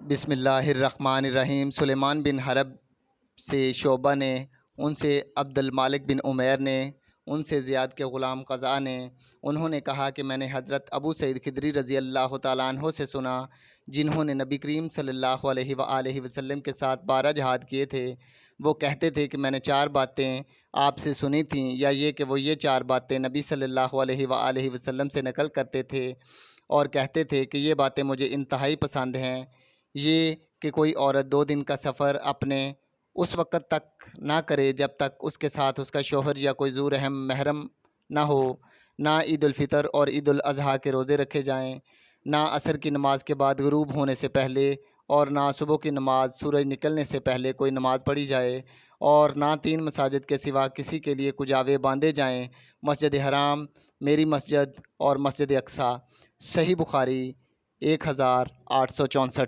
बिस्मिल्लाहिर्रहमानिर्रहीम। सुलेमान बिन हरब से शोबा ने, उनसे अब्दुल मालिक बिन उमैर ने, उनसे ज़ियाद के ग़ुलाम क़ज़ा ने, उन्होंने कहा कि मैंने हज़रत अबू सईद ख़िदरी रज़ी अल्लाह तआला अन्हो से सुना, जिन्होंने नबी करीम सल्लल्लाहु अलैहि वसल्लम के साथ 12 जहाद किए थे। वो कहते थे कि मैंने 4 बातें आपसे सुनी थीं, या ये कि वो ये 4 बातें नबी सल्लल्लाहु अलैहि वसल्लम से नकल करते थे और कहते थे कि ये बातें मुझे इंतहाई पसंद हैं। ये कि कोई औरत 2 दिन का सफ़र अपने उस वक़्त तक ना करे जब तक उसके साथ उसका शौहर या कोई ज़ू रहम महरम ना हो। ना ईद उल फ़ितर और ईद उल अज़हा के रोज़े रखे जाएँ, ना असर की नमाज के बाद ग़ुरूब होने से पहले, और ना सुबह की नमाज सूरज निकलने से पहले कोई नमाज़ पढ़ी जाए, और ना 3 मसाजिद के सिवा किसी के लिए कुजावे बांधे जाएँ, मस्जिद हराम, मेरी मस्जिद और मस्जिद अक़सा। सही बुखारी 1864।